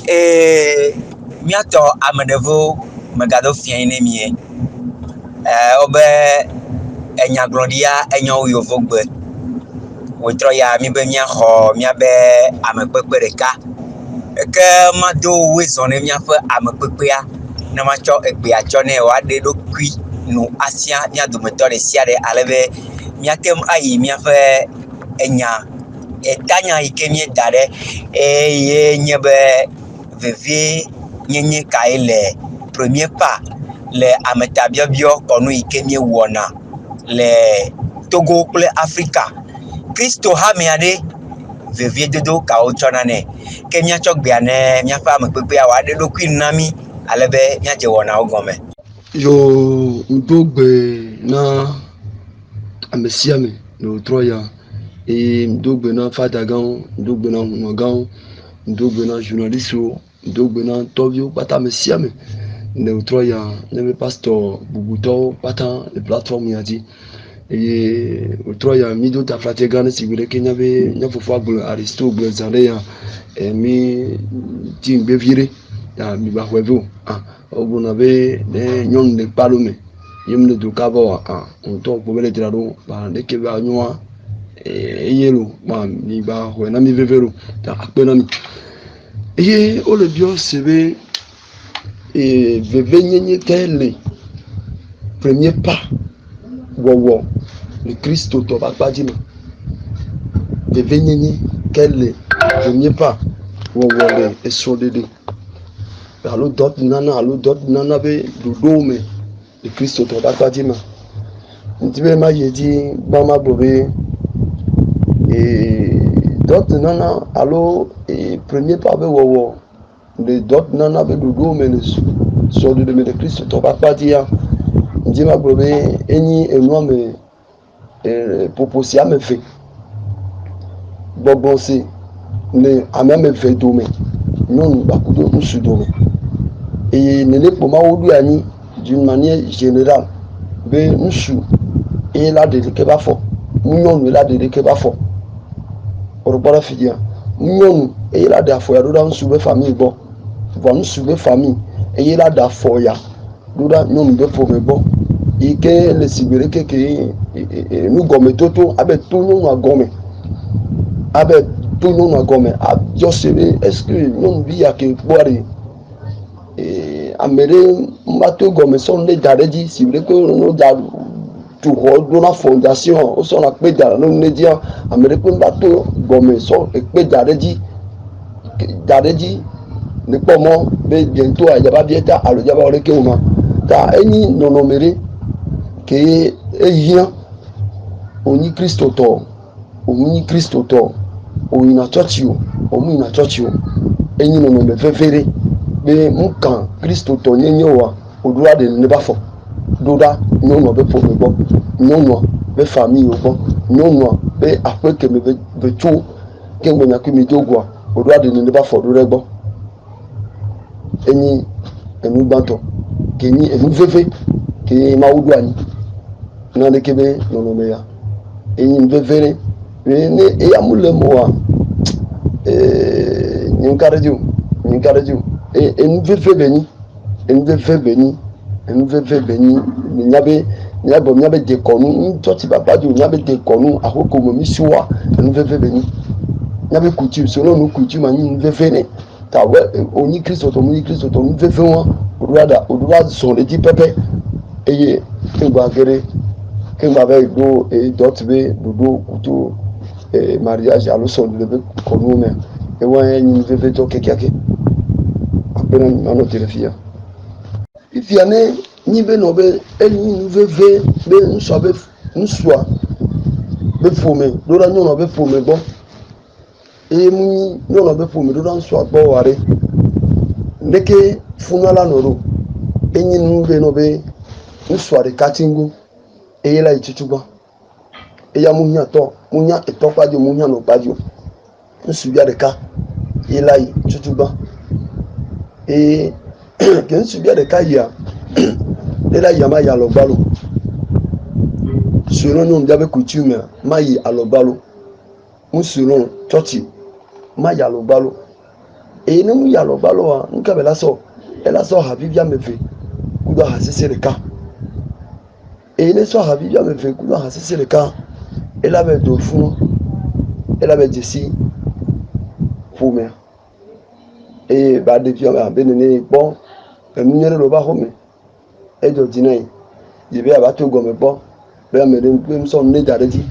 Et miato amedevo megado fia ne mie obe enyaglodia enyo yovogbe wotro ya mi be mia ho mia be amekpekpe deka ke mado wezone mia fe amekpekpea na macho egbe acho ne wa de dokui no asia mia dometo de sia de alebe mia kem ayi mia fe enya etanya ikemie dare ye nyebe vevie nyenye kaile premier pas le ametabiobio konu ikemie wona le Togo kple Afrika Kristo ha meade vevie dodo ka ochona ne ke mia chogbeane mia fa amekpekpe awa de dokui nami alebe mia je wona ogome yo ndogbe na amesiame no troya et ndogbe na fadagan ndogbe na hunogan ndogbe na journaliste ndogbe na tovio pata amesiame no troya ne pasteur bubuto pata les plateformes yadi et troya mido ta frategane sigure kenya be nyafofo agbo aristo gbo zareya mi timbe vire ya mi ba hwevo oguna be nyon le palome yimne du kabo on to ko bele tirado ba de ke ba nyoa yelo ba mi ba hwe na mi vevero ta akpena mi eye o le bio sebe veve nyenye tele premier pas wowo le Christ to ba gbajima veve nyenye kele premier pas wowo le esodede alo dot nana be dodo me le Christ to ba gbajima ntibe ma yeji ba ma bobe dot nana alo premier pas be wowo le dot nana be dodo me le sodede me le Christ to ba gbajia nti ma bobe enyi enua me proposia me fe gbogbo ne ame me fe do me non ba kudo nsu do me et nele poma wodu ani d'une manière générale be nsu et la de ke ba fo nyonu la de ke ba fo orobora fidia nyonu et la da fo ya do da nsu be famille bo vo nsu be famille et la da fo ya do da nyonu be fo me bo ike le sibere keke nu gome toto abe to nyonu agome abe to nyonu agome a josere est-ce que nyonu bi ya ke boare amere mbato gome son le dareji sibere ko no da tu ho do na fondation o so na pe dara no ne dia amere ko mbato gome so pe dareji ne pomo be bientôt ajaba bieta alojaba oreke uma ta eni nono mere ke eyin oni Kristo to oyin na church o omu na church o eyin nono me fefere be nkan Kristo to nyenye wa odura de ne ba fo doda nyono be po me bo nyono be famille o bo nyono be apeke me be tu ke ngonya ku mi dogwa odura de ne ba fo do regbo eyin enu gbanto ke ni enu fefe ke ma wudu ani na de kebe nono me ya eyin fefere ne e amule mo wa nkaraju enu fefe beni nyabe de konu ntoti baba ju nyabe de konu akoko mo mi suwa enu fefe beni nyabe kutu so no kutu ma yin fefe ne ta we oni Kristo to nu fefe won oduwa so le di pepe eye ngba gere kengba be do dot be dodo kutu mariage alo so le be konu me e wa yin fefe to kekeke apena no telefia ifiane ni be no be eni nu veve be nso be fome do ra no be fome bo mu no be fome do ra nso agbo ware ndeke funala noro eni nu be no be nso are katingu eyela itutuba eya munya etopajo munya no pajo nsu bia de ka yela itutuba ke nsu bia de ka ya ela yama ya logbalo suro no ndia be coutume mayi alogbalo musuro church mayi alogbalo et nous y allons baloa nous qu'avait la sort elle a sort à vivre me fait ou doit c'est le cas et les soirs à vivre me fait ou doit c'est le cas elle avait deux fous elle avait dit si pour moi et bah depuis on a béni bon nous n'y allons pas home et de dîner il va abattre gomme bon ben me donne son nez d'arrêter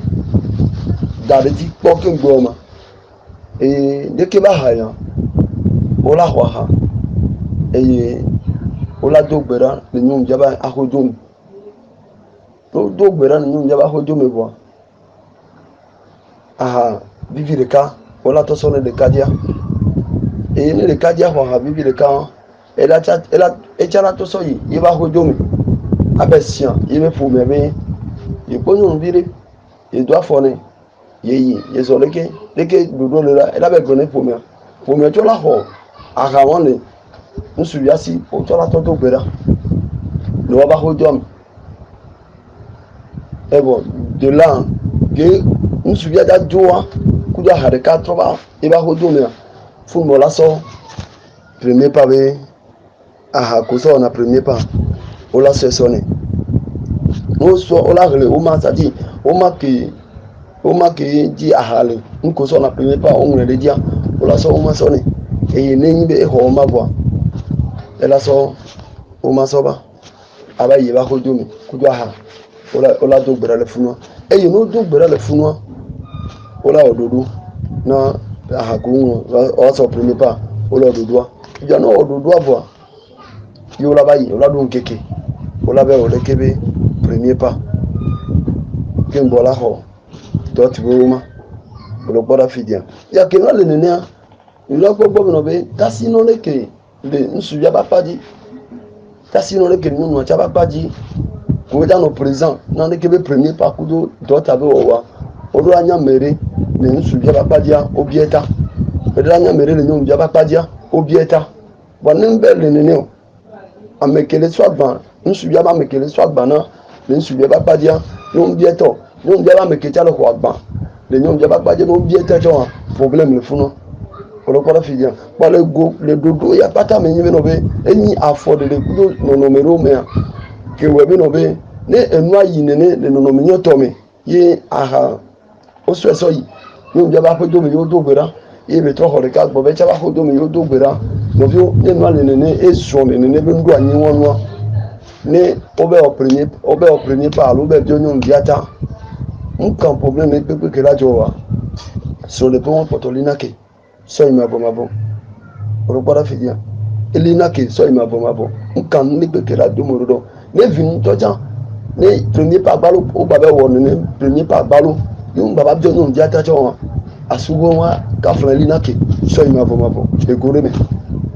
pour que gomme et dès que va haya ola hwa et ola dogbera le nyum jaba ahodum dogbera le nyum jaba ahodum me bo aha vivi le cas ola to sonne de kadia et le kadia hwa vivi le cas elle a echala to soyi iba ahodum abesian ibe pour me il peut nous virer il doit fourner yeyi yezoleke leke dodo le la elle avait donné pour me to la ho arawone nsubiasi o to la to dogbera le wa ba hodom et bon de là que nsubia da joa kuja hare 4 ba e ba hodom ya fu mo la so premier pas be aha ko so na premier pas o la so sonné o so o la le o ma sa di o ma ke di ahale nko so na premier pas o ngre dia o la so o ma sonné et ne be ho ma bo e la so o ma so ba aba yi ba hodom kuja ha o la dogbera le funwa e yi no dogbera le funwa o la ododo na aha ko o so premier pas o la ododo ya no ododo abo yo la ba yi o la don keke o la be o le kebe premier pas que mbola ho dot boma o lo bora fidia ya ke no le nene lo gbogbo mi no be tasi no le ke de nsu ya ba padi tasi no le ke nu no cha ba padi ko da no présent na le kebe premier pas kudo dot abe wa o do anya mere ne nsu ya ba padi obieta o do anya mere le nu ya ba padi obieta bonin be le nene o amekele so agban nsu ya ba mekele so agban na le nsu ya ba padi no bieto no bia ba mekele lo ko agban le nyom ya ba padi no bieta to problème le funo olokora fidia pale go le dodo ya pata me nyime no be eni afford le kudo no numero me ke we be no be ne enu ayi nene le no nomenyo to me ye aha o so yi no bia ba podo me yo do gbera ye be to hore ka gbo be cha ba podo me yo do gbera no bi ne no le nene e so me nene be ndu anyi won no ne obe au premier pas obe bi onyo ndiata nkan problème ne pepe ke la jowa sur le pont potolina ke so imabomabo orokora fidia elina ke so imabomabo nkan ni pepe la domorodo ne vin toja ne premier pas balo o baba won ne premier pas balo yun baba bi onyo ndiata jowa asugo wa ka flelina ke so imabomabo egore me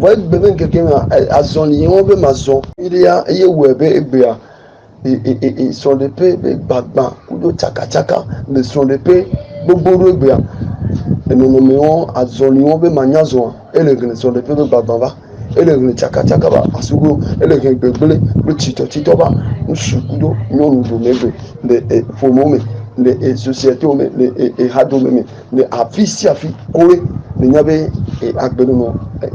boy beben quelqu'un a zoni on be mazo il y a yewebe egbea et son de paix bagban kudo chaka le son de paix gbogbo egbea et nous nommons a zoni on be manyazo et le son de paix bagban ba et le chaka ba asugo et le gbegbele le tito ba nsukudo nyonu do mebe le fomome les sociétés les hadomeme les afisi kore le nyabe agbenu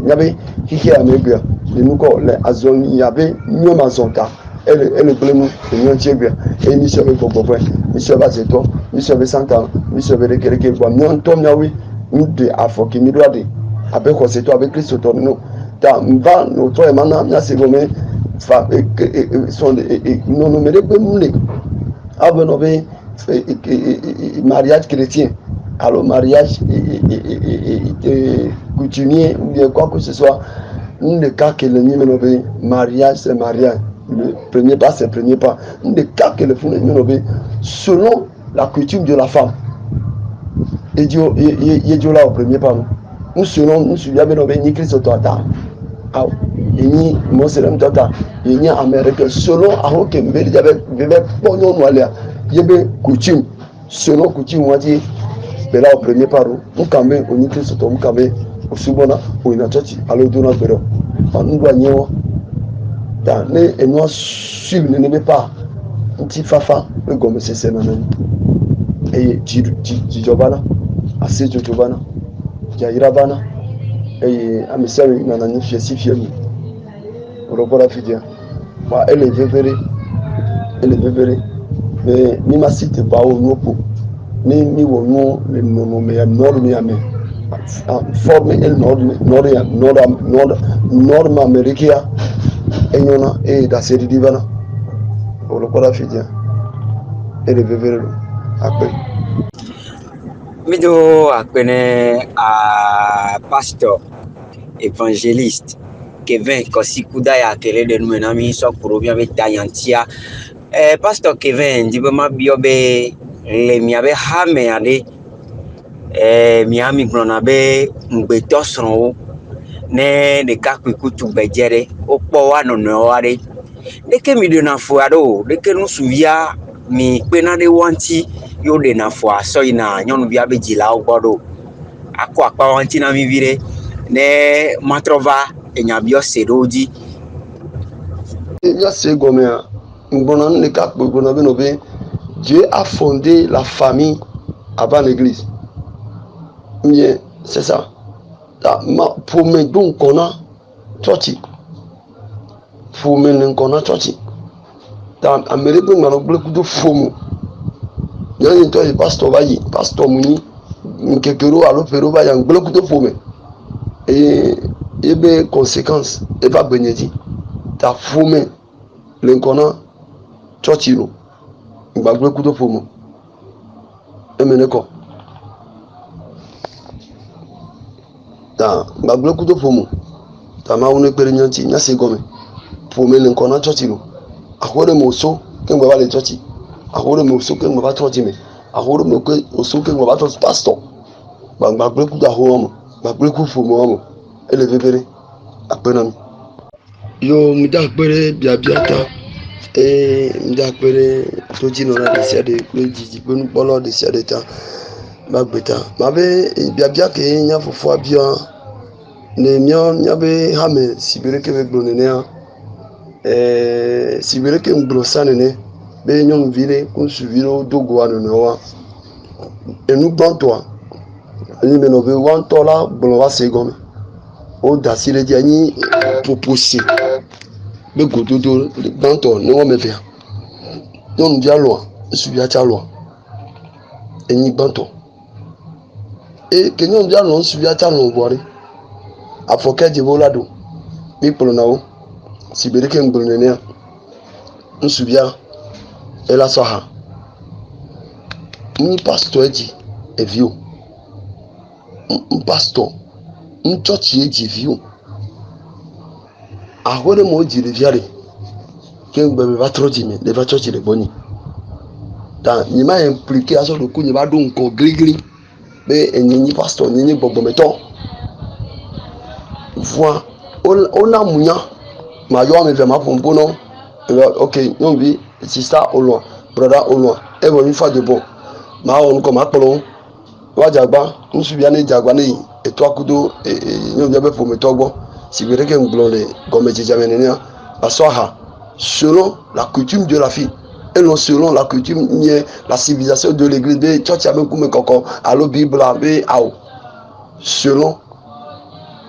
nyabe kiki amebia le nuko le azoni yabe nyoma zonta ele blemu le nyontiebia et ni sebe gbogbo ni sebe zeto ni sebe santa ni sebe rekereke bo nyon tom nyawe de afoki mi doade abe ko seto abe Kristo to no ta mba no to e mana nya segome fa son no no mere pe mule abenobe mariage chrétien, alors mariage coutumier ou bien quoi que ce soit, le cas que le numéro mariage c'est mariage, le premier pas c'est le premier pas, le cas que le numéro selon la coutume de la femme. Et Dieu là au premier pas, nous selon nous suivons ni Christ toi ah ni Moslem toi ni Américain selon à que mbeli j'avais bon non aller yebe coutume selon coutume wati bela au premier paro mukambe oni Kristo to mukambe osubona oina church alo dona bero anu anyewo ta ne eno suivre ne be pas nti fafa le gomme sese na nan e jobana ase jobana jaira bana et amisiami nana ni fiesi fiemi orokola fidia wa ele vevere mais ni ma cite ba o nopo ni mi wo no le no me ya nord mi ame forme el nord america enyona e da sedi divana orokola fidia ele vevere akpe Mido akpene a pasteur évangéliste Kevin Kosikuda ya kele de nous nami so kuro bi be tayantia pasteur Kevin di be ma bio be le mi abe hame ade mi ami grona be ngbeto sron ne de ka kutu bejere opo wa no no ade de ke mi de na fo ado de ke no suvia mi pe na de wanti yo de na fo aso ina nyonu bia be jila ogbodo akwa pa wanti na mi vire ne matrova enyabio sedoji ya se gomea mbona ne ka gbona be no be Dieu a fondé la famille avant l'église. Bien, c'est ça. Pour me donc qu'on a church. Pour me qu'on a church. Dans Amérique, on a beaucoup de faux. Il y a un pasteur Vayi, pasteur Mouni, Nkekero, Alopero, Vayi, beaucoup de faux. Et bien, conséquence, et pas bénédit. Ta faux, l'incona church. Gbagbe kudo fomo emene ko ta gbagbe kudo fomo ta ma wonu pere nyanti nya se gome fomo le nko na church lo akore mo so ke ngba ba le church akore mo so ke ngba ba church me akore mo ke so ke ngba ba church pastor gbagbe kudo ho mo gbagbe ku fomo mo ele bebere apena mi yo mi da pere bia ta ndakpere to jino na desia de jiji penu polo desia de ta magbeta mabe bia ke nya fofo abia ne mio nya be hame sibere ke be gbone ne sibere ke ngbro sanene be nyon vile kun suviro dogo anu no wa enu bantoa ni me no be wan tola bolo wa segome o dasile di ani proposer be gododo banto ni won me fe yon dia lo subi acha lo eni banto e kenyon dia lo subi acha lo bori afoke je bolado mi polo nawo sibere ke ngboro ne nsubia ela soha ni pastor eji evio pastor church eji evio ahore mo jire viare ke ngbe ba troji mi le ba church le boni ta ni ma impliqué aso do ku ni ba do nko grigri be enyi pastor ni gbogbo meto voi ona munya ma yo me ve ma pompo no okay no bi sister olo brother olo e bo mi fa de bo ma on ko ma polo wa jagba nsu bia ni jagba ni eto akudo nyo bia be fo meto gbo sibere ke nglole gomeje jamenenia basoha selon la coutume de la fille et non selon la coutume ni la civilisation de l'église de church amen kume koko alo bible abe awo selon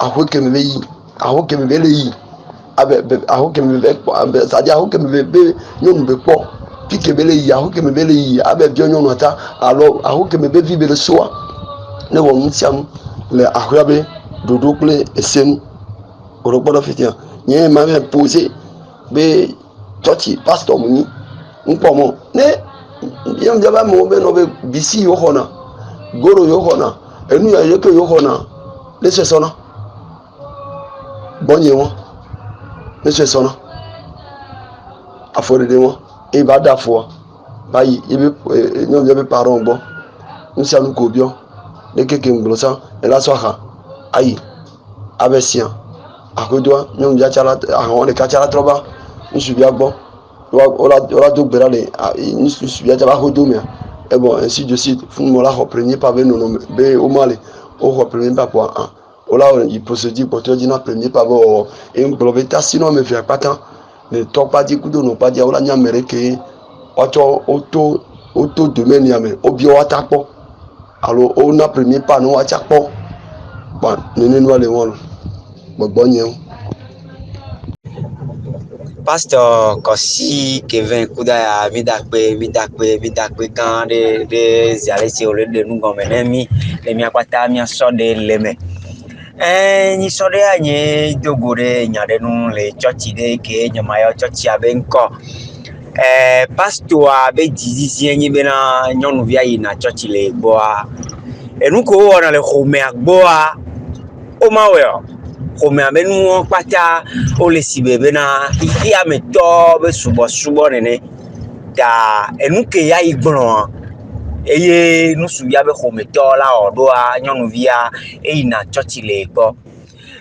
ahoke me yi ahoke me le yi abe ahoke me be c'est-à-dire ahoke me be nyonu be po pike be le yi ahoke me be le yi abe bio nyonu ata alors ahoke me be vibe le soa ne wo ntiam le ahoyabe dodo kle esenu oropodo fitia nye ma me poser be church pastor mu npo mo ne yam jaba mo be no be bisi yo hona goro yo hona enu ya yeke yo hona le se sona bonye won le se sona afore de won e ba da fo bayi ebe nyom jaba parent bo nsa nu ko bio le keke nglosa e la so ha ayi abesian akodoa nyom ja chala ahon le ka chala troba nsubia gbo ora do gbera le nsubia ja ba hodo me e bon ainsi de suite fun mo la reprendre pas ben non be o male o reprendre pas pour un ola il procédure pour te dire na premier pas bo e mbroveta sinon me fait pas tant ne to pas di kudo no pas di ola nya mereke oto domaine ya me obi o atapo alors on a premier pas no achapo pa nene no ale won gbogbo yen Pasteur Kosi Kevin Kudaya midakpe kan de zialesi ole de nu gome nemi le mi akwata mi so de leme ni so de anye dogore nyade nu le church de ke nyamayo church abenko pasteur abe dizizi enyi be na nyonu via yi na church le gbo a enu ko wona le khome agbo a o mawe o khome amenu pata o le sibebe na iya meto be subo nene da enu ke ya igbon eye nu su ya be khome to la odo a nyonu via e na church le gbo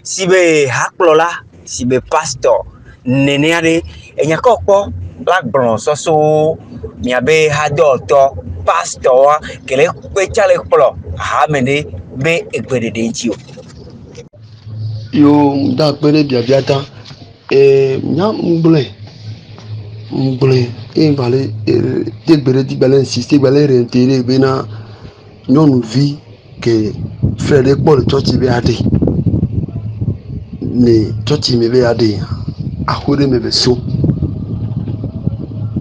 sibe haklola sibe pastor nene ade enya kokpo la gbon soso mi abe hado to pastor kele pe chale kplo ha mene be egbedede nchi o yo da pere biabiata nya mble vale degbere di bale insister bale réintérer bena nyonu vi que frère Paul church be ade ne church me be ade akore me be so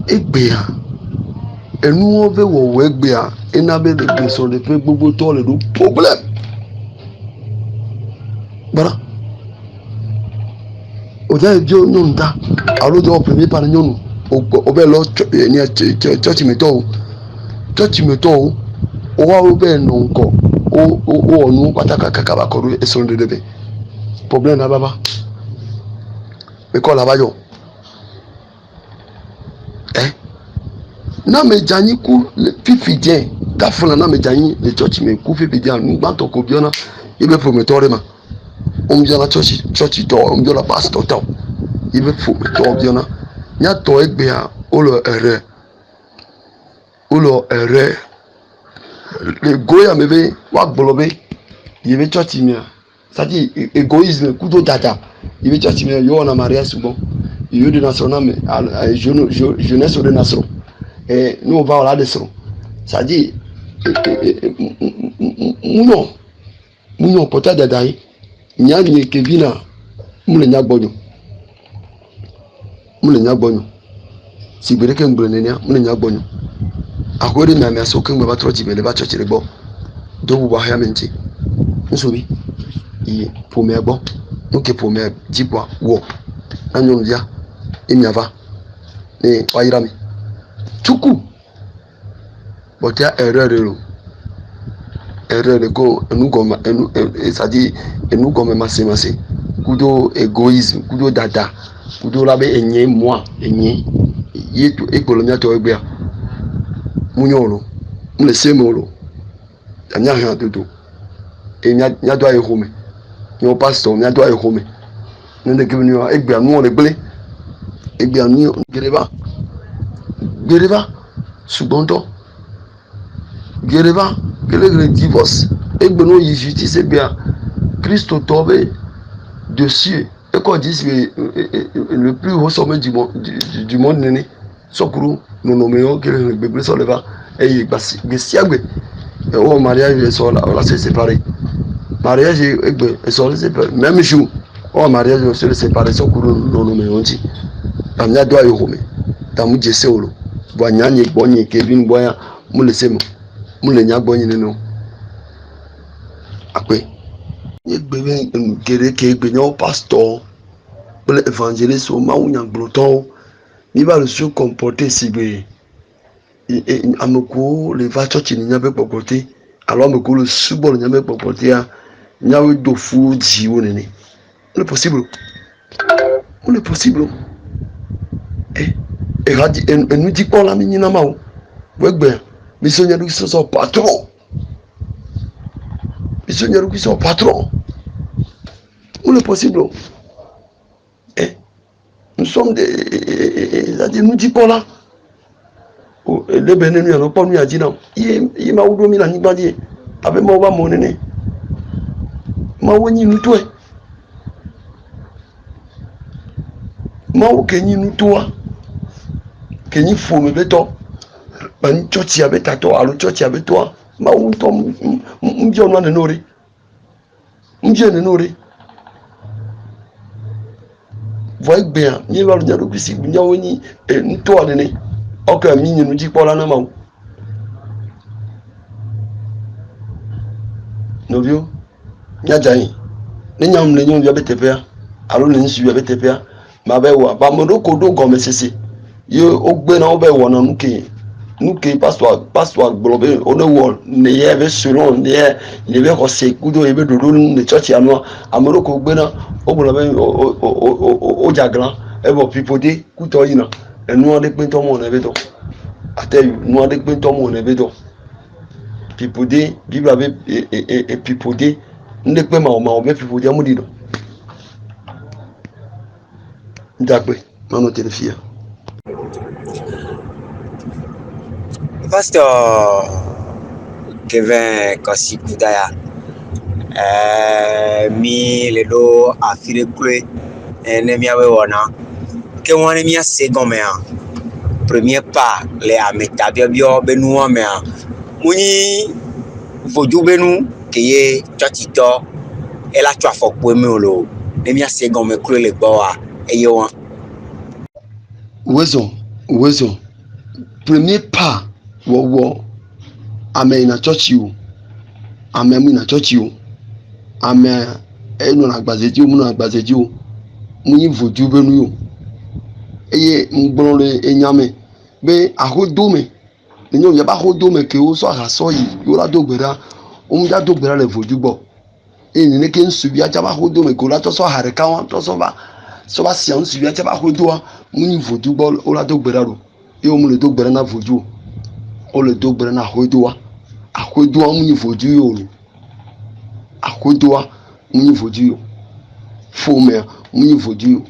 egbea enu o be wo egbea ena be de so de pe gbogbo to le do problème bara o ja jo nyonta alo jo premier par nyonu o be lo ni church me to o wa o be no nko o onu pataka kakaba koru eso de be problème na baba me ko la bayo na me janyi ku fifidien ta funa na me janyi le church me ku fifidien nu gba to ko biona ibe prometore ma o mi jana church to o mi jana pastor to ibe prometore biona nya to egbe a o lo ere le goya me be wa gbolobe ibe church me ça dit égoïsme kudo dada ibe church me yo na maria subo yo de national me jeunesse de national nous on va là dessus ça dit nous peut-être dadai nyani kevina mule nyagbonyo si bere ke mble nenia mule nyagbonyo akwere na me asoke mbe ba troji bele ba chochire gbo do bu ba ya menti nsobi yi pome gbo nke pome jipwa wo anyo ndia emiava ne wayirami chuku botia erreur go enugoma c'est-à-dire enugoma masse kudo égoïsme kudo dada kudo labe enye moi enye yetu ekolomia to egbea munyolo mle semolo anya ha dodo nya do ayehome yo pastor nya do ayehome nde kibinu egbea nu ole gble egbea nu gereba sugbonto gereba kele divorce egbeno yi justice bien Christ tombé dessus et qu'on dit le plus haut sommet du monde néné sokuru nous nommons que le bébé sur le va et gesiagbe et au mariage ils sont là c'est séparé mariage et sont séparés même jour au mariage ils sont séparés sokuru nous nommons dit amnya doit yome tamu jese olo bwanyanye gbonye Kevin boya mulesemo mulenya gbonye neno akwe yegbebe ngere ke egbenyo pastor pour l'évangéliste au maounya bloton ni va le se comporter si bé et ameko le va church ni nyabe popote alors ameko le subol nyabe popote ya nyawe dofu jiwo nene on est possible et nous dit pas la minina mao wegbe missionnaire qui sont patron on est possible et nous sommes des nous dit pas là le benenu ya pas nous a dit non il m'a oudomi la nibadi avec moi va mon nene ma woni nous toi ma o kenyi nous toi kenyi fo me beto ban church ya beta to alo church ya beto ma o to mbio no na nori M'viens n'ore. Voyez bien, ni va le dire que si vous n'y et nous toi donné. Aucun mini nous dit pas la main. Novio, nya jai. Ni nyam le nyom bia betepea. Alo le nsu bia betepea. Ma be wa ba mo do ko do go mesese. Yo ogbe na obe wo na nuke pastor globe ono wo ne ye be selon ne be ko se kudo e be dodo ne church anu amoro ko gbe na ogbo be o jaglan e bo people de kuto yi na enu ade pe to mo na be to ateyu nu ade pe to mo na be to people de bible be e people de nde pe ma o be people de amudi do ndakpe mano telefia. Pasteur Kevin Kosikudaya mi le do afile kule ne mi awe wona ke woni mi second me premier pas le ameta bio benu me muni vodu benu ke ye chotito e la twa fokpo mi lo ne mi second me kule le gbo wa eye won Wezo premier pas wo ame na church you ame mu na church you ame enu na agbazeji mu na agbazeji o mu yin voju benu yo eye ngbon le enyame be ahodo me nyo ya ba ahodo me ke o so aso yi yo la dogbera o mu ja dogbera le voju gbo eni ne ke nsubi aja ba ahodo me ko la to so hare ka won to so ba si an nsubi aja ba ahodo wa mu yin voju gbo o la dogbera ro e o mu le dogbera na voju o le dogbera na ahodo wa mu yin voju yo ro ahodo wa mu yin voju yo fome mu yin voju yo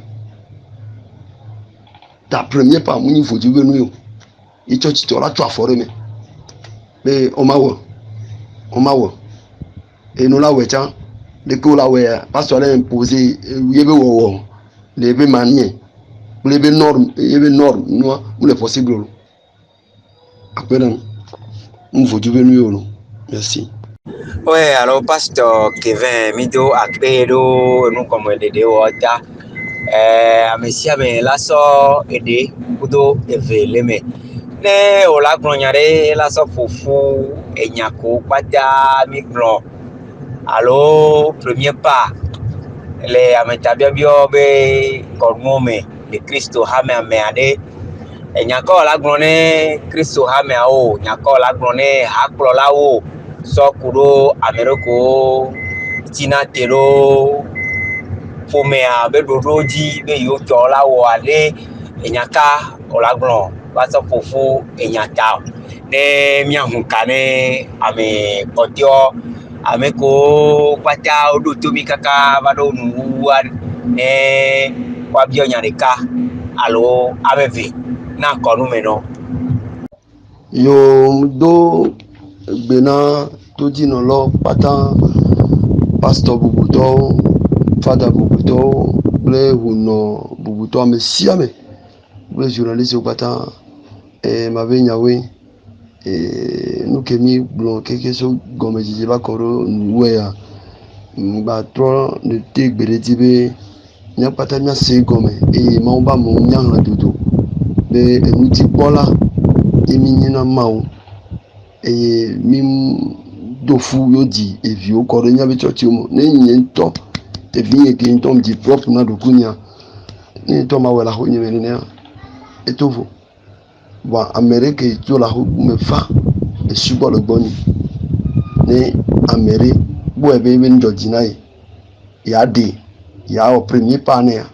ta premier pas mu yin voju benu yo i church to la to afore me be o ma wo e no la we cha de ko la we pastor le imposer yebe wo le be manie le be norme yebe norme no mu le possible appelant mu voju benu yo no merci. Ouais, alors pasteur Kevin Mido Akpedo nous comme de wota amesia me la so ede kudo eveleme ne ola glonyare la so fufu enyako pata migron alors premier pas le ametabia bio be kormome le Christo hame ade enyako la glone Christo hame o nyako la glone haklo la o so kuro ameriko tina tero fomea be dodoji be yo chola wo ale enyaka olagbon ba so fufu enyata ne mi ahunkane ame odio ameko pata odo to mi kaka ba do nuwa ne wa bi onyarika alo abevi na konu me no yo do gbena to dino lo pata pastor bubuto fada bubuto ble huno bubuto ame siame ble journaliste pata ma be nyawe nukemi blon keke so gomejije ba koro we ya ba tro ne te gbere ti be nya pata nya se gome ma ba mo nya han dodo be enu ti bola emi nyina mawo mi dofu yodi evi o koro nya be church mo ne nyen to evi e ke ntom di propre na do kunya ni to ma wala ho nyeme ne etovo wa amerique to la ho me fa e subo lo gboni ni amerique bo e be ndo jinai ya de ya o premier panel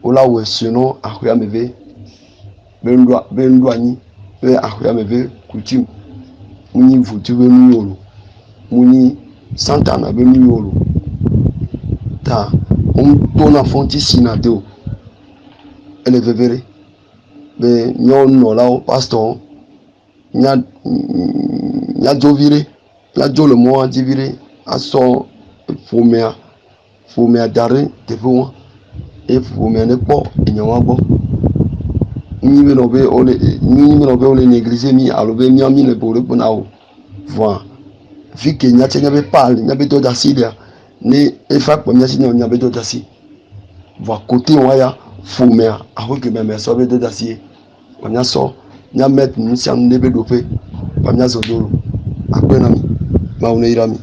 o la we sino akuya mebe be ndo anyi be akuya mebe kutim muni votu be nu yoro muni santana be nu yoro ta to na fonti sinado ele vevere be nyon no la pastor nya jovire la jolo mo divire aso fomea dare te fo e fomea ne po enyan gbo ni me no be ole négliger mi alobe mi ami ne bore pona o voilà fi ke nya be pal nya be to da silia ni efa kpɔmia si ne nya be do dasi voa côté wa ya fomea ahoke me so be do dasi kpɔmia so nya met nu sia nu ne be do pe kpɔmia zo do akpe na mi ma une ira mi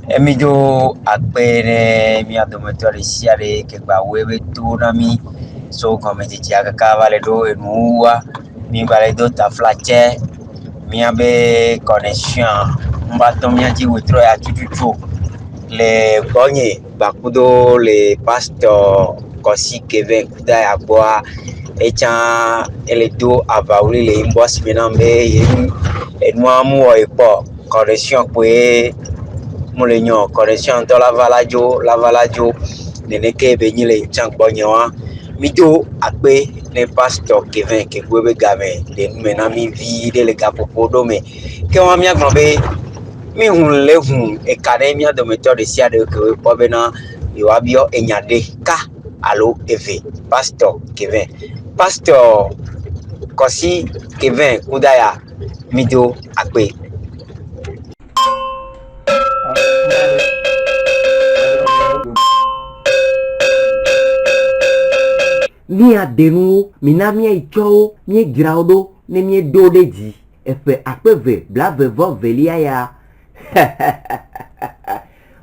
emido akpe ne mia dometɔ ɖe sia ɖe ke gba woe be to na mi so gɔmedzedzia kaka va le ɖo enuwa mi va le do taflatse mia be connexion mbatɔ mia dzi wetrɔ ya tututu le gbɔnye gbakudo le pastor Kosi Kevin kuda ya gbɔa etsã ele do avawli le ŋbɔ si me na be enua mu wɔ ekpɔ connexion kpoe mo le nyo connexion to lava la dzo neneke be nyi le etsã gbɔnye wa mi do akpe ne pastor Kevin ke gbe be game le nume na mi vi de le gaƒoƒo ɖo me ke wa mia gblɔ be mi hun le hun eka ɖe mia dometɔ ɖe sia ɖe ke kpɔ bena yewoa biɔ enya ɖeka alo eve pastor Kevin pastor Kosi Kevin kudaya mi do akpe. Mia denu mina mia itsɔwo mie dzrawo ɖo ne mie do ɖe dzi eƒe akpeve blavevɔ velia ya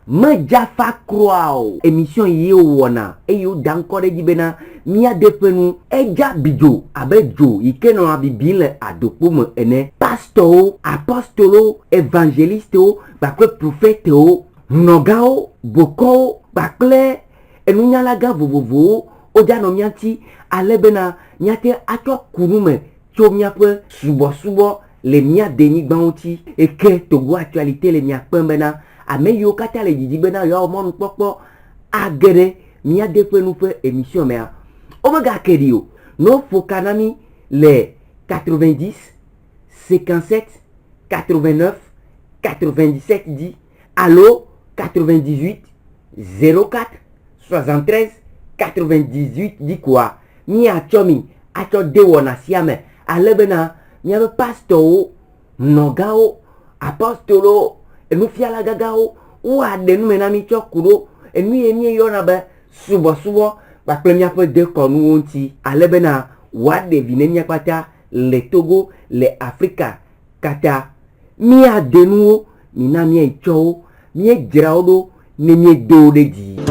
medzafa kroa o émission yi wɔna eye woda ŋkɔ ɖe dzi bena mia de ƒe nu edza bidzo abe dzo yi ke nɔ bibi le adokpo me ene pastorwo apostolo evangelistewo kpakple profetewo hunɔgawo bokɔwo kpakple enunyalaga vovovowo wodza nɔ mia ŋuti ale bena miate atsɔ kunu me tso miaƒe subɔsubɔ le mia denyigbawo ŋuti eke Togo actualité le mia kpem bena ame yiwo katã le dzidzi bena yewoawɔ mɔnukpɔkpɔ age ɖe mia de ƒe nu ƒe émission mea omegake ɖi o no foka na mi le 90 57 89 97 dzi alo 98 04 73 98 di koa miatsɔ mi atsɔ de wɔna sia me ale bena miabe pastorwo nɔgawo apostolowo enufiala gagawo woaɖe nume na mi tsɔ ku ɖo enu ye mieyɔna be subɔsubɔ kpakple miaƒe dekɔnuwo ŋuti ale bena woaɖe vi ne mia kpata le Togo le Afrika katã miaɖe nuwo mina mietsɔwo miedzrawo ɖo ne miedo ɖe dzi.